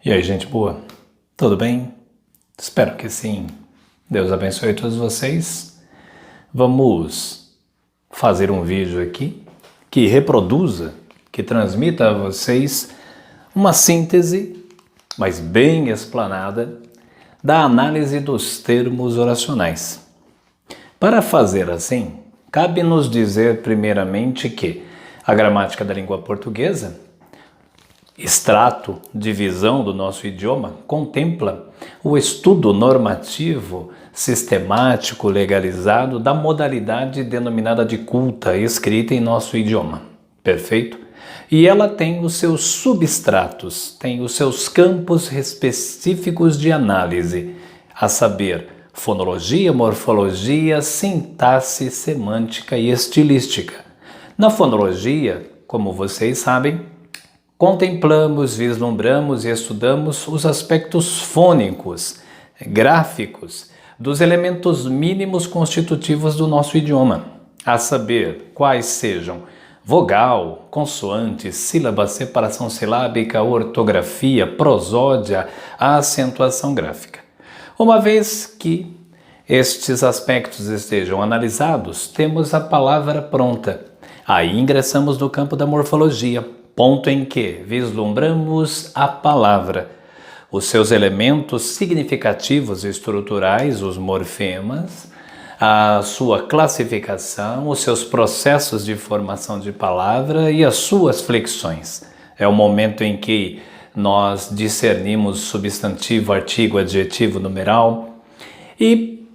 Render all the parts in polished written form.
E aí, gente boa? Tudo bem? Espero que sim. Deus abençoe todos vocês. Vamos fazer um vídeo aqui que reproduza, que transmita a vocês uma síntese, mas bem explanada, da análise dos termos oracionais. Para fazer assim, cabe-nos dizer primeiramente que a gramática da língua portuguesa, extrato, divisão do nosso idioma, contempla o estudo normativo, sistemático, legalizado da modalidade denominada de culta escrita em nosso idioma. Perfeito? E ela tem os seus substratos, tem os seus campos específicos de análise, a saber, fonologia, morfologia, sintaxe, semântica e estilística. Na fonologia, como vocês sabem, contemplamos, vislumbramos e estudamos os aspectos fônicos, gráficos, dos elementos mínimos constitutivos do nosso idioma, a saber, quais sejam vogal, consoante, sílaba, separação silábica, ortografia, prosódia, a acentuação gráfica. Uma vez que estes aspectos estejam analisados, temos a palavra pronta. Aí ingressamos no campo da morfologia, ponto em que vislumbramos a palavra, os seus elementos significativos e estruturais, os morfemas, a sua classificação, os seus processos de formação de palavra e as suas flexões. É o momento em que nós discernimos substantivo, artigo, adjetivo, numeral e,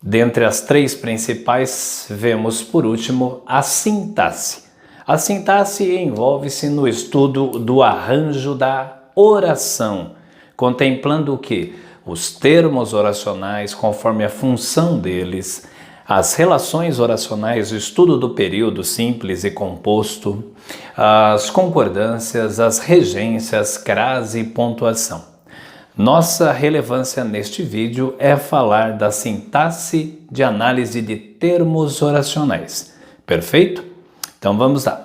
dentre as três principais, vemos por último a sintaxe. A sintaxe envolve-se no estudo do arranjo da oração, contemplando o que? Os termos oracionais conforme a função deles, as relações oracionais, o estudo do período simples e composto, as concordâncias, as regências, crase e pontuação. Nossa relevância neste vídeo é falar da sintaxe de análise de termos oracionais. Perfeito? Então vamos lá.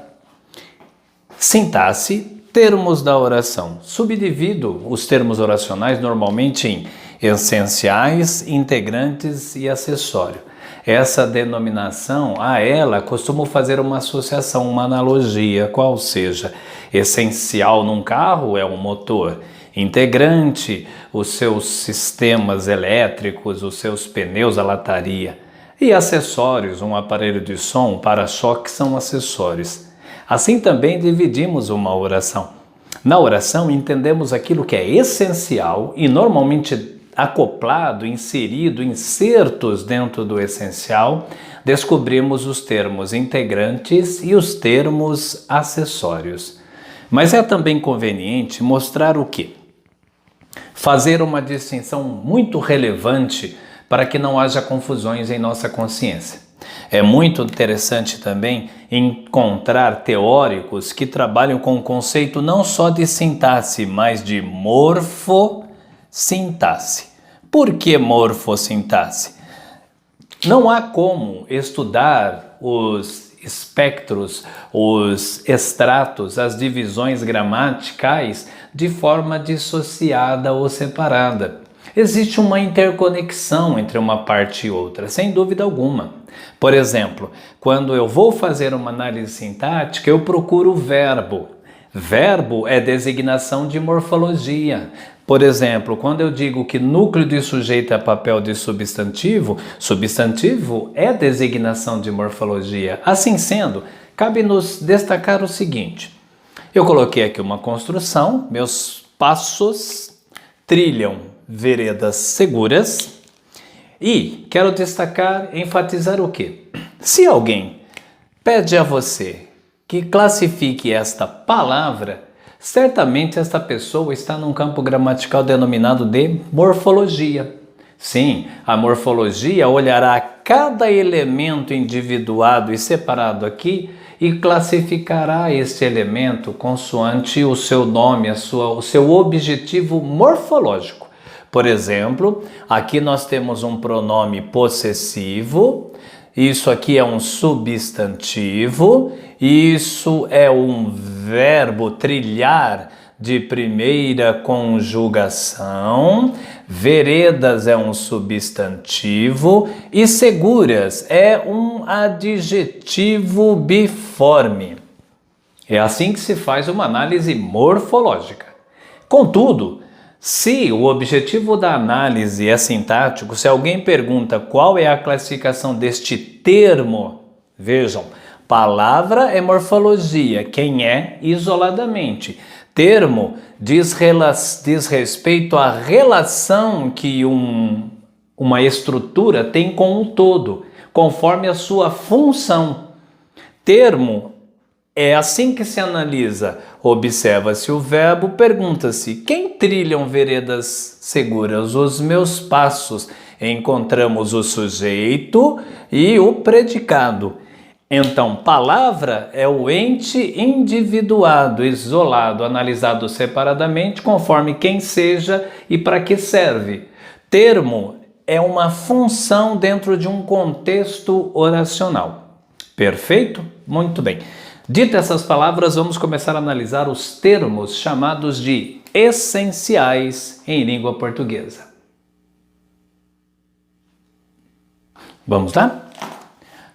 Sintaxe, termos da oração. Subdivido os termos oracionais normalmente em essenciais, integrantes e acessório. Essa denominação, a ela costumo fazer uma associação, uma analogia, qual seja, essencial num carro é um motor, integrante, os seus sistemas elétricos, os seus pneus, a lataria, e acessórios, um aparelho de som, um para-choque são acessórios. Assim também dividimos uma oração. Na oração entendemos aquilo que é essencial e normalmente acoplado, inserido, insertos dentro do essencial, descobrimos os termos integrantes e os termos acessórios. Mas é também conveniente mostrar o quê? Fazer uma distinção muito relevante para que não haja confusões em nossa consciência. É muito interessante também encontrar teóricos que trabalham com o conceito não só de sintaxe, mas de morfossintaxe. Por que morfossintaxe? Não há como estudar os espectros, os extratos, as divisões gramaticais de forma dissociada ou separada. Existe uma interconexão entre uma parte e outra, sem dúvida alguma. Por exemplo, quando eu vou fazer uma análise sintática, eu procuro o verbo. Verbo é designação de morfologia. Por exemplo, quando eu digo que núcleo de sujeito é papel de substantivo, substantivo é designação de morfologia. Assim sendo, cabe-nos destacar o seguinte. Eu coloquei aqui uma construção, meus passos trilham veredas seguras e quero destacar, enfatizar o quê? Se alguém pede a você que classifique esta palavra, certamente esta pessoa está num campo gramatical denominado de morfologia. Sim, a morfologia olhará cada elemento individuado e separado aqui e classificará este elemento consoante o seu nome, o seu objetivo morfológico. Por exemplo, aqui nós temos um pronome possessivo Isso aqui é um substantivo. Isso é um verbo trilhar de primeira conjugação. Veredas é um substantivo. E seguras é um adjetivo biforme. É assim que se faz uma análise morfológica. Contudo, se o objetivo da análise é sintático, se alguém pergunta qual é a classificação deste termo, vejam, palavra é morfologia, quem é isoladamente. Termo diz respeito à relação que uma estrutura tem com o todo, conforme a sua função. Termo é assim que se analisa. Observa-se o verbo, pergunta-se: quem trilham veredas seguras? Os meus passos. Encontramos o sujeito e o predicado. Então, palavra é o ente individuado, isolado, analisado separadamente, conforme quem seja e para que serve. Termo é uma função dentro de um contexto oracional. Perfeito? Muito bem. Dito essas palavras, vamos começar a analisar os termos chamados de essenciais em língua portuguesa. Vamos lá?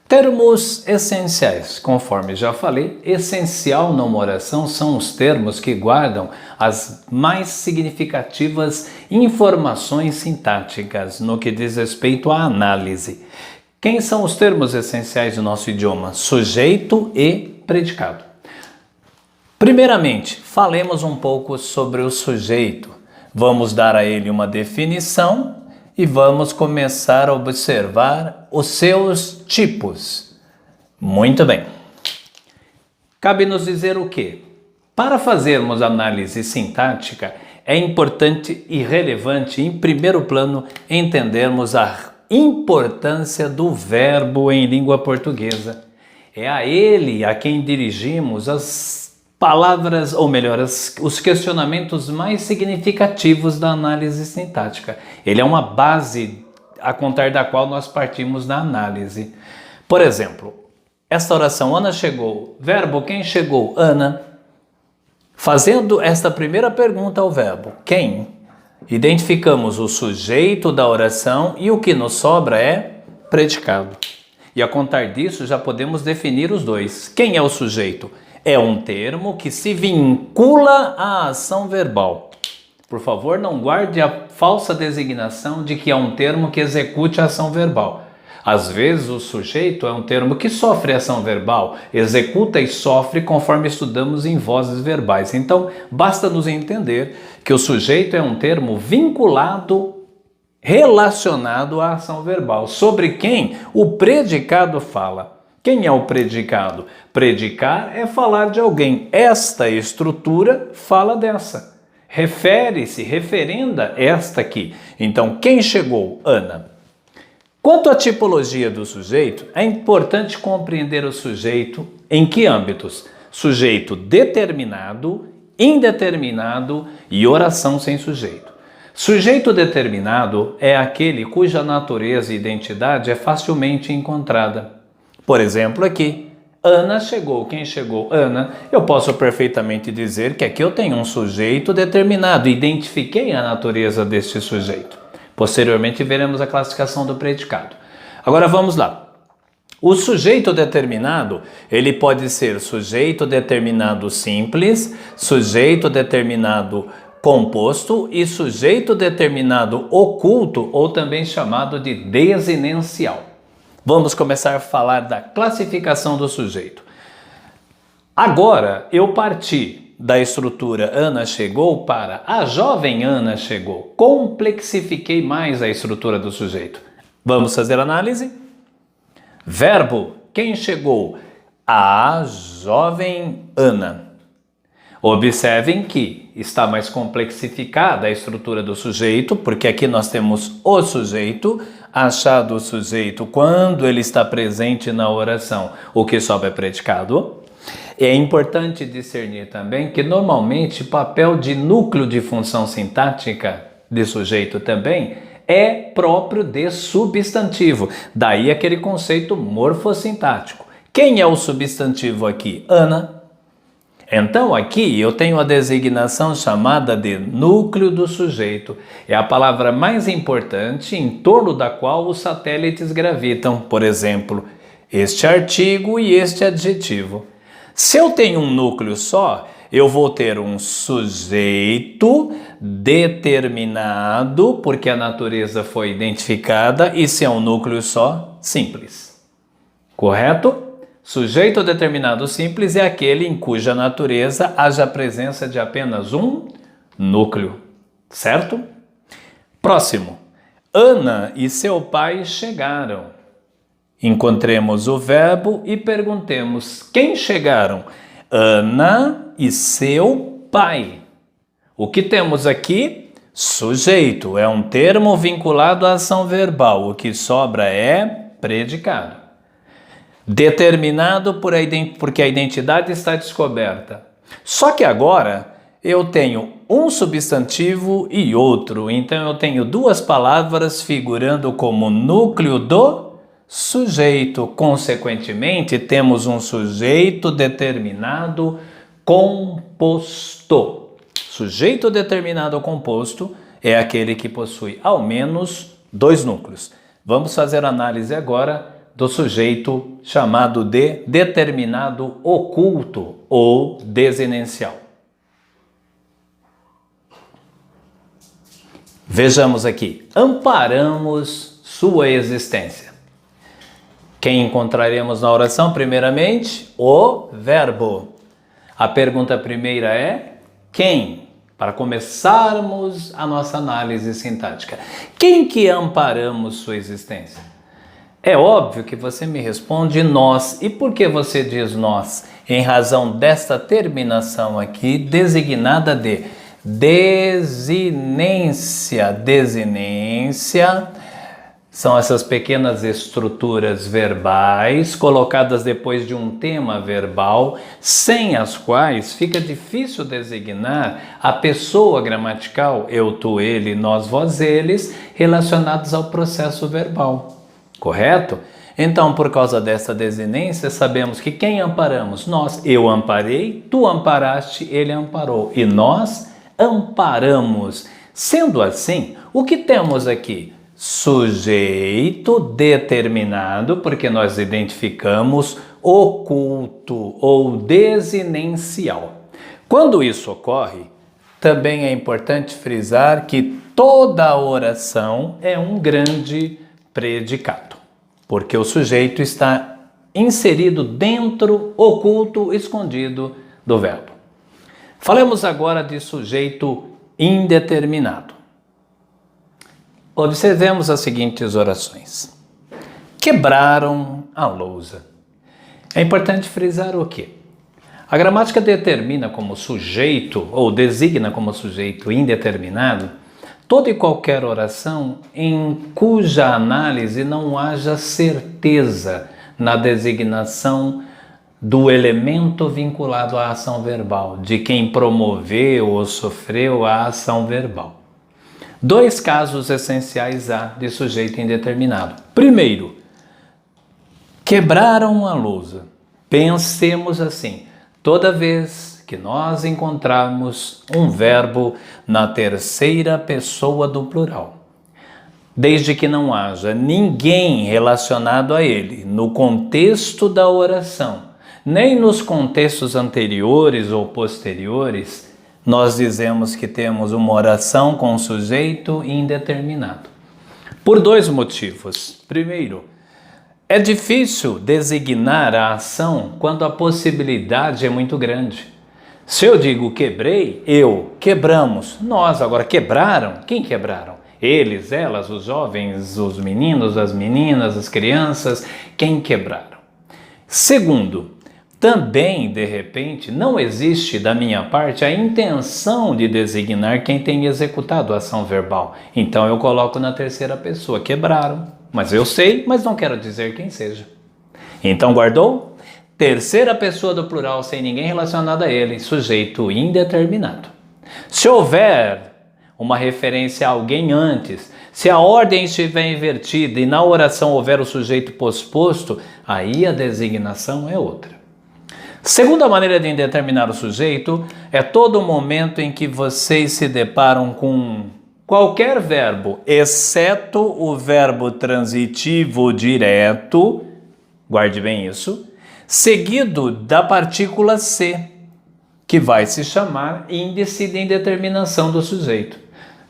Termos essenciais. Conforme já falei, essencial numa oração são os termos que guardam as mais significativas informações sintáticas no que diz respeito à análise. Quem são os termos essenciais do nosso idioma? Sujeito e predicado. Primeiramente, falemos um pouco sobre o sujeito. Vamos dar a ele uma definição e vamos começar a observar os seus tipos. Muito bem. Cabe-nos dizer o quê? Para fazermos análise sintática, é importante e relevante, em primeiro plano, entendermos a importância do verbo em língua portuguesa. É a ele a quem dirigimos as palavras, ou melhor, os questionamentos mais significativos da análise sintática. Ele é uma base a contar da qual nós partimos na análise. Por exemplo, esta oração, Ana chegou, verbo quem chegou? Ana. Fazendo esta primeira pergunta ao verbo, quem? Identificamos o sujeito da oração e o que nos sobra é predicado. E a contar disso já podemos definir os dois. Quem é o sujeito? É um termo que se vincula à ação verbal. Por favor, não guarde a falsa designação de que é um termo que execute a ação verbal. Às vezes o sujeito é um termo que sofre ação verbal, executa e sofre conforme estudamos em vozes verbais. Então, basta nos entender que o sujeito é um termo vinculado, relacionado à ação verbal, sobre quem o predicado fala. Quem é o predicado? Predicar é falar de alguém. Esta estrutura fala dessa. Refere-se, referenda esta aqui. Então, quem chegou? Ana. Quanto à tipologia do sujeito, é importante compreender o sujeito em que âmbitos? Sujeito determinado, indeterminado e oração sem sujeito. Sujeito determinado é aquele cuja natureza e identidade é facilmente encontrada. Por exemplo, aqui, Ana chegou. Quem chegou? Ana. Eu posso perfeitamente dizer que aqui eu tenho um sujeito determinado, identifiquei a natureza deste sujeito. Posteriormente veremos a classificação do predicado. Agora vamos lá. O sujeito determinado, ele pode ser sujeito determinado simples, sujeito determinado composto e sujeito determinado oculto, ou também chamado de desinencial. Vamos começar a falar da classificação do sujeito. Agora eu parti da estrutura Ana chegou para a jovem Ana chegou. Complexifiquei mais a estrutura do sujeito. Vamos fazer análise? Verbo, quem chegou? A jovem Ana. Observem que está mais complexificada a estrutura do sujeito, porque aqui nós temos o sujeito, achado o sujeito quando ele está presente na oração, o que sobra é predicado. É importante discernir também que normalmente o papel de núcleo de função sintática de sujeito também é próprio de substantivo. Daí aquele conceito morfossintático. Quem é o substantivo aqui? Ana. Então aqui eu tenho a designação chamada de núcleo do sujeito. É a palavra mais importante em torno da qual os satélites gravitam. Por exemplo, este artigo e este adjetivo. Se eu tenho um núcleo só, eu vou ter um sujeito determinado, porque a natureza foi identificada, e se é um núcleo só, simples. Correto? Sujeito determinado simples é aquele em cuja natureza haja a presença de apenas um núcleo, certo? Próximo. Ana e seu pai chegaram. Encontremos o verbo e perguntemos quem chegaram? Ana e seu pai. O que temos aqui? Sujeito. É um termo vinculado à ação verbal. O que sobra é predicado. Determinado porque a identidade está descoberta. Só que agora eu tenho um substantivo e outro, então eu tenho duas palavras figurando como núcleo do sujeito. Consequentemente, temos um sujeito determinado composto. Sujeito determinado composto é aquele que possui ao menos dois núcleos. Vamos fazer análise agora do sujeito chamado de determinado oculto ou desinencial. Vejamos aqui. Amparamos sua existência. Quem encontraremos na oração? Primeiramente, o verbo. A pergunta primeira é quem? Para começarmos a nossa análise sintática. Quem que amparamos sua existência? É óbvio que você me responde nós. E por que você diz nós? Em razão desta terminação aqui, designada de desinência. Desinência são essas pequenas estruturas verbais colocadas depois de um tema verbal, sem as quais fica difícil designar a pessoa gramatical, eu, tu, ele, nós, vós, eles, relacionados ao processo verbal. Correto? Então, por causa dessa desinência, sabemos que quem amparamos? Nós. Eu amparei, tu amparaste, ele amparou. E nós amparamos. Sendo assim, o que temos aqui? Sujeito determinado, porque nós identificamos oculto ou desinencial. Quando isso ocorre, também é importante frisar que toda oração é um grande predicado, porque o sujeito está inserido dentro, oculto, escondido do verbo. Falemos agora de sujeito indeterminado. Observemos as seguintes orações. Quebraram a lousa. É importante frisar o quê? A gramática determina como sujeito ou designa como sujeito indeterminado toda e qualquer oração em cuja análise não haja certeza na designação do elemento vinculado à ação verbal, de quem promoveu ou sofreu a ação verbal. Dois casos essenciais há de sujeito indeterminado. Primeiro, quebraram a lousa. Pensemos assim, toda vez que nós encontrarmos um verbo na terceira pessoa do plural, desde que não haja ninguém relacionado a ele no contexto da oração, nem nos contextos anteriores ou posteriores, nós dizemos que temos uma oração com sujeito indeterminado. Por dois motivos. Primeiro, é difícil designar a ação quando a possibilidade é muito grande. Se eu digo quebrei, eu, quebramos, nós, agora quebraram, quem quebraram? Eles, elas, os jovens, os meninos, as meninas, as crianças, quem quebraram? Segundo, também, de repente, não existe da minha parte a intenção de designar quem tem executado a ação verbal. Então eu coloco na terceira pessoa, quebraram, mas eu sei, mas não quero dizer quem seja. Então guardou? Terceira pessoa do plural sem ninguém relacionado a ele, sujeito indeterminado. Se houver uma referência a alguém antes. Se a ordem estiver invertida e na oração houver o sujeito posposto, aí a designação é outra. Segunda maneira de determinar o sujeito é todo momento em que vocês se deparam com qualquer verbo, exceto o verbo transitivo direto, guarde bem isso, seguido da partícula se, que vai se chamar índice de indeterminação do sujeito.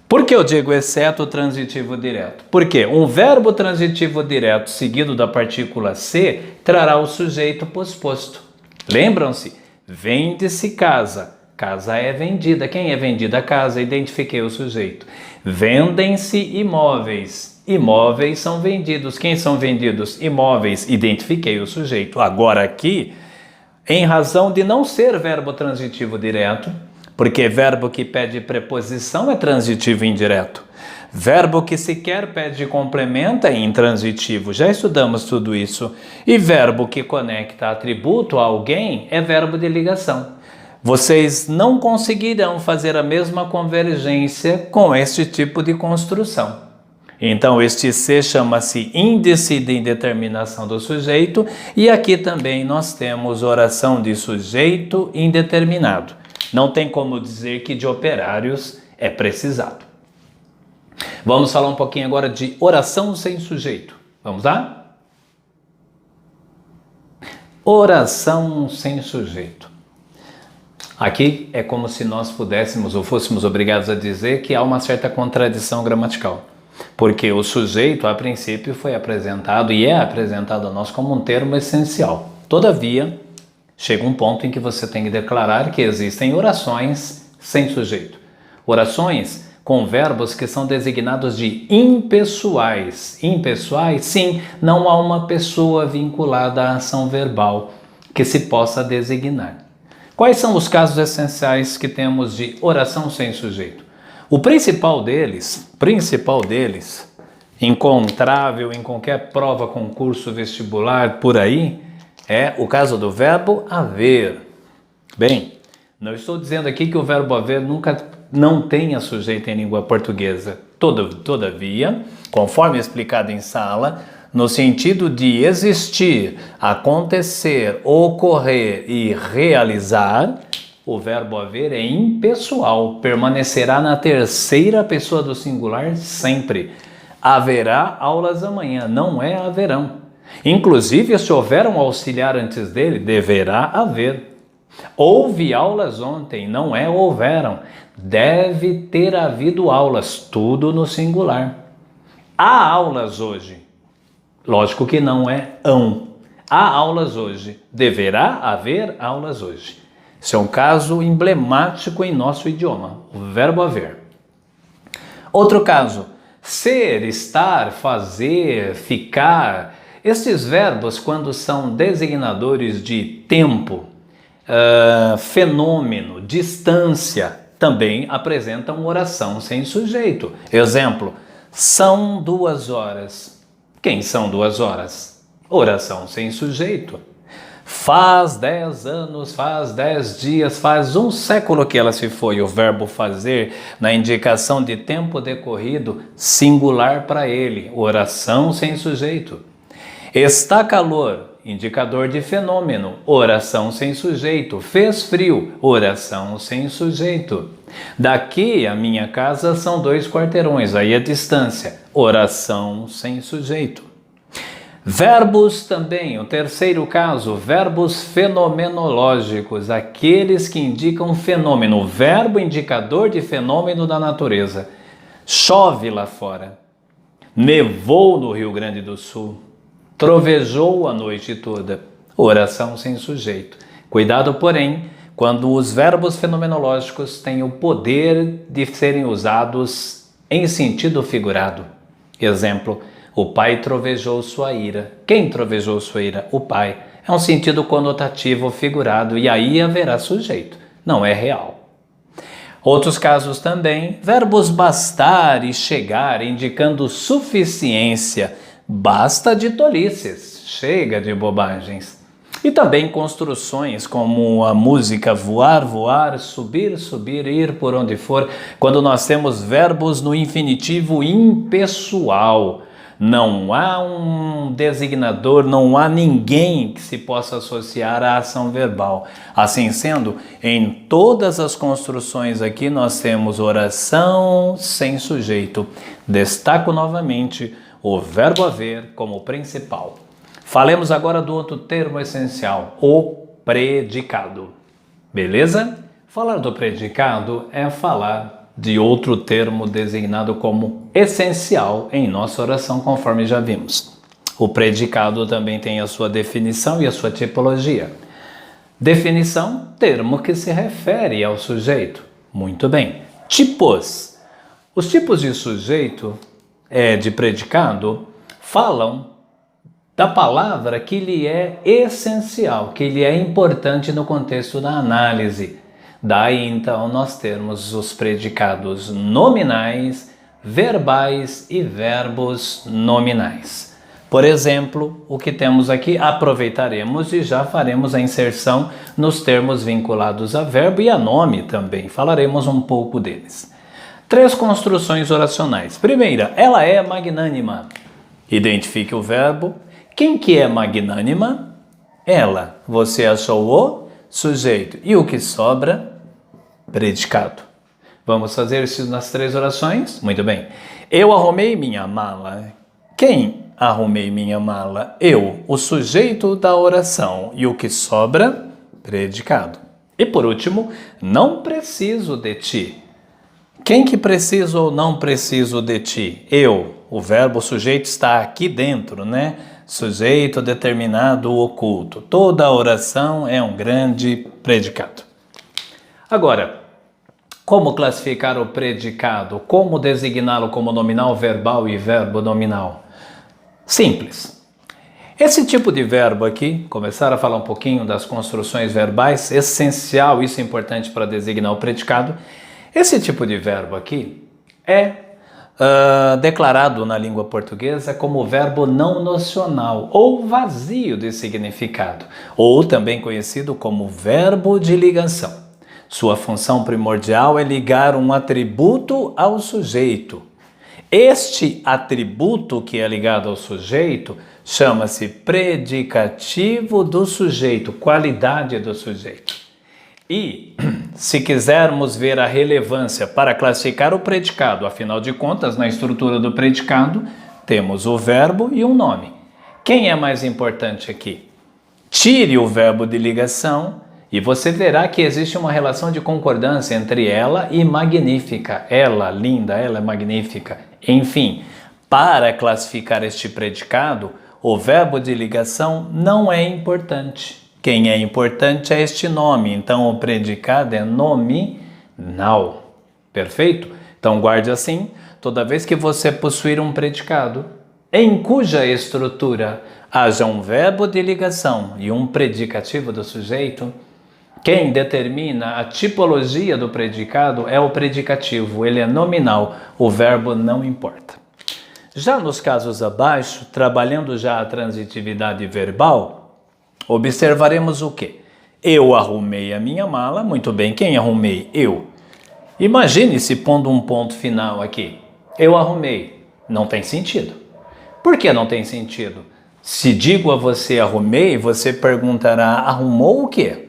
Por que eu digo exceto o transitivo direto? Porque um verbo transitivo direto seguido da partícula se trará o sujeito posposto. Lembram-se? Vende-se casa. Casa é vendida. Quem é vendida? A casa. Identifiquei o sujeito. Vendem-se imóveis. Imóveis são vendidos. Quem são vendidos? Imóveis. Identifiquei o sujeito. Agora aqui, em razão de não ser verbo transitivo direto, porque verbo que pede preposição é transitivo indireto. Verbo que sequer pede complemento é intransitivo. Já estudamos tudo isso. E verbo que conecta atributo a alguém é verbo de ligação. Vocês não conseguirão fazer a mesma convergência com este tipo de construção. Então, este se chama-se índice de indeterminação do sujeito e aqui também nós temos oração de sujeito indeterminado. Não tem como dizer que de operários é precisado. Vamos falar um pouquinho agora de oração sem sujeito. Vamos lá? Oração sem sujeito. Aqui é como se nós pudéssemos ou fôssemos obrigados a dizer que há uma certa contradição gramatical. Porque o sujeito, a princípio, foi apresentado e é apresentado a nós como um termo essencial. Todavia, chega um ponto em que você tem que declarar que existem orações sem sujeito. Orações com verbos que são designados de impessoais. Impessoais, sim, não há uma pessoa vinculada à ação verbal que se possa designar. Quais são os casos essenciais que temos de oração sem sujeito? O principal deles, encontrável em qualquer prova, concurso, vestibular, por aí, é o caso do verbo haver. Bem, não estou dizendo aqui que o verbo haver nunca não tenha sujeito em língua portuguesa. Todavia, conforme explicado em sala, no sentido de existir, acontecer, ocorrer e realizar, o verbo haver é impessoal, permanecerá na terceira pessoa do singular sempre. Haverá aulas amanhã, não é haverão. Inclusive, se houver um auxiliar antes dele, deverá haver. Houve aulas ontem, não é houveram. Deve ter havido aulas, tudo no singular. Há aulas hoje. Lógico que não é hão. Há aulas hoje. Deverá haver aulas hoje. Esse é um caso emblemático em nosso idioma, o verbo haver. Outro caso, ser, estar, fazer, ficar. Esses verbos, quando são designadores de tempo, fenômeno, distância, também apresentam oração sem sujeito. Exemplo, são 2 horas. Quem são 2 horas? Oração sem sujeito. Faz 10 anos, faz 10 dias, faz 1 século que ela se foi. O verbo fazer, na indicação de tempo decorrido, singular para ele. Oração sem sujeito. Está calor, indicador de fenômeno, oração sem sujeito. Fez frio, oração sem sujeito. Daqui a minha casa são 2 quarteirões, aí a distância, oração sem sujeito. Verbos também, o terceiro caso, verbos fenomenológicos, aqueles que indicam fenômeno, verbo indicador de fenômeno da natureza. Chove lá fora, nevou no Rio Grande do Sul, trovejou a noite toda, oração sem sujeito. Cuidado, porém, quando os verbos fenomenológicos têm o poder de serem usados em sentido figurado. Exemplo, o pai trovejou sua ira. Quem trovejou sua ira? O pai. É um sentido conotativo figurado e aí haverá sujeito, não é real. Outros casos também, verbos bastar e chegar, indicando suficiência. Basta de tolices, chega de bobagens. E também construções como a música voar, voar, subir, subir, ir por onde for, quando nós temos verbos no infinitivo impessoal. Não há um designador, não há ninguém que se possa associar à ação verbal. Assim sendo, em todas as construções aqui nós temos oração sem sujeito. Destaco novamente o verbo haver como principal. Falemos agora do outro termo essencial, o predicado. Beleza? Falar do predicado é falar de outro termo designado como essencial em nossa oração, conforme já vimos. O predicado também tem a sua definição e a sua tipologia. Definição, termo que se refere ao sujeito. Muito bem. Tipos. Os tipos de sujeito, de predicado, falam da palavra que lhe é essencial, que lhe é importante no contexto da análise. Daí, então, nós temos os predicados nominais, verbais e verbos nominais. Por exemplo, o que temos aqui, aproveitaremos e já faremos a inserção nos termos vinculados a verbo e a nome também. Falaremos um pouco deles. 3 construções oracionais. Primeira, ela é magnânima. Identifique o verbo. Quem que é magnânima? Ela. Você achou o sujeito. E o que sobra? Predicado. Vamos fazer isso nas 3 orações? Muito bem. Eu arrumei minha mala. Quem arrumei minha mala? Eu, o sujeito da oração. E o que sobra? Predicado. E por último, não preciso de ti. Quem que precisa ou não preciso de ti? Eu. O verbo sujeito está aqui dentro, né? Sujeito determinado oculto. Toda a oração é um grande predicado. Agora, como classificar o predicado? Como designá-lo como nominal, verbal e verbo nominal? Simples. Esse tipo de verbo aqui, começar a falar um pouquinho das construções verbais, essencial, isso é importante para designar o predicado. Esse tipo de verbo aqui é declarado na língua portuguesa como verbo não nocional ou vazio de significado, ou também conhecido como verbo de ligação. Sua função primordial é ligar um atributo ao sujeito. Este atributo que é ligado ao sujeito chama-se predicativo do sujeito, qualidade do sujeito. E, se quisermos ver a relevância para classificar o predicado, afinal de contas, na estrutura do predicado, temos o verbo e um nome. Quem é mais importante aqui? Tire o verbo de ligação e você verá que existe uma relação de concordância entre ela e magnífica. Ela, linda, ela é magnífica. Enfim, para classificar este predicado, o verbo de ligação não é importante. Quem é importante é este nome, então o predicado é nominal. Perfeito? Então guarde assim, toda vez que você possuir um predicado, em cuja estrutura haja um verbo de ligação e um predicativo do sujeito, quem determina a tipologia do predicado é o predicativo, ele é nominal, o verbo não importa. Já nos casos abaixo, trabalhando já a transitividade verbal, observaremos o quê? Eu arrumei a minha mala. Muito bem, quem arrumei? Eu. Imagine-se pondo um ponto final aqui. Eu arrumei. Não tem sentido. Por que não tem sentido? Se digo a você arrumei, você perguntará, arrumou o quê?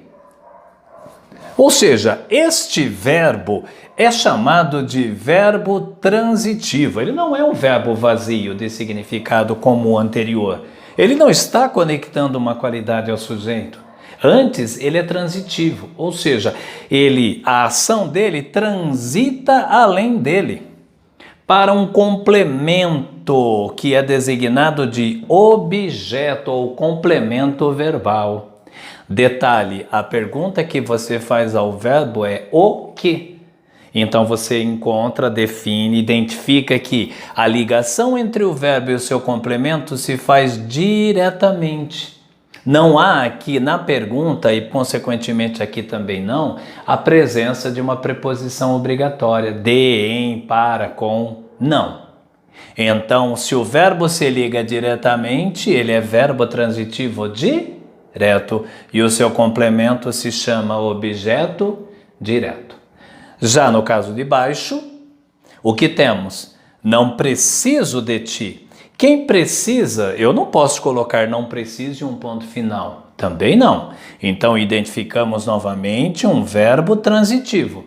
Ou seja, este verbo é chamado de verbo transitivo. Ele não é um verbo vazio de significado como o anterior. Ele não está conectando uma qualidade ao sujeito. Antes, ele é transitivo, ou seja, a ação dele transita além dele para um complemento que é designado de objeto ou complemento verbal. Detalhe, a pergunta que você faz ao verbo é o que? Então você encontra, define, identifica que a ligação entre o verbo e o seu complemento se faz diretamente. Não há aqui na pergunta, e consequentemente aqui também não, a presença de uma preposição obrigatória, de, em, para, com, não. Então, se o verbo se liga diretamente, ele é verbo transitivo indireto e o seu complemento se chama objeto direto. Já no caso de baixo, o que temos? Não preciso de ti. Quem precisa, eu não posso colocar não preciso e um ponto final. Também não. Então, identificamos novamente um verbo transitivo.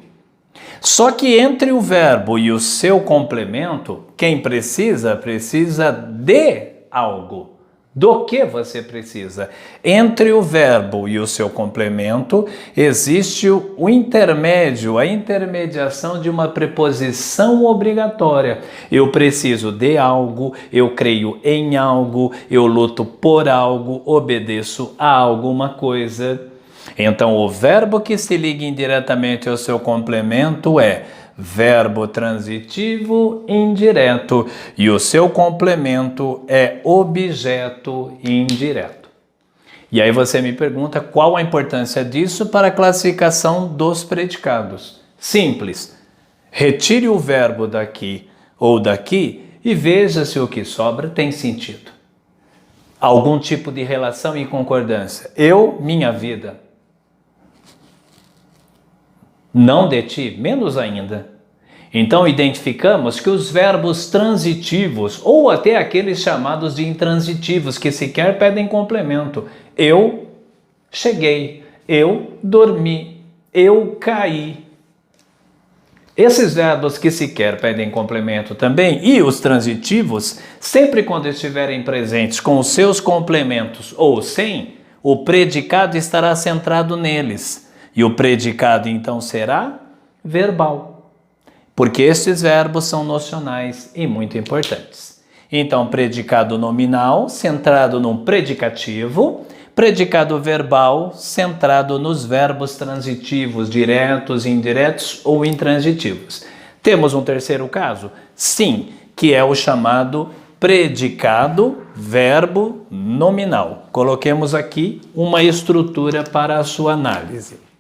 Só que entre o verbo e o seu complemento, quem precisa, precisa de algo. Do que você precisa? Entre o verbo e o seu complemento, existe o intermédio, a intermediação de uma preposição obrigatória. Eu preciso de algo, eu creio em algo, eu luto por algo, obedeço a alguma coisa. Então, o verbo que se liga indiretamente ao seu complemento é verbo transitivo indireto e o seu complemento é objeto indireto. E aí você me pergunta qual a importância disso para a classificação dos predicados. Simples. Retire o verbo daqui ou daqui e veja se o que sobra tem sentido. Algum tipo de relação e concordância. Eu, minha vida. Não de ti, menos ainda. Então, identificamos que os verbos transitivos, ou até aqueles chamados de intransitivos, que sequer pedem complemento. Eu cheguei, eu dormi, eu caí. Esses verbos que sequer pedem complemento também, e os transitivos, sempre quando estiverem presentes com os seus complementos ou sem, o predicado estará centrado neles. E o predicado, então, será verbal, porque estes verbos são nocionais e muito importantes. Então, predicado nominal, centrado num predicativo, predicado verbal, centrado nos verbos transitivos, diretos, indiretos ou intransitivos. Temos um terceiro caso? Sim, que é o chamado predicado verbo nominal. Coloquemos aqui uma estrutura para a sua análise.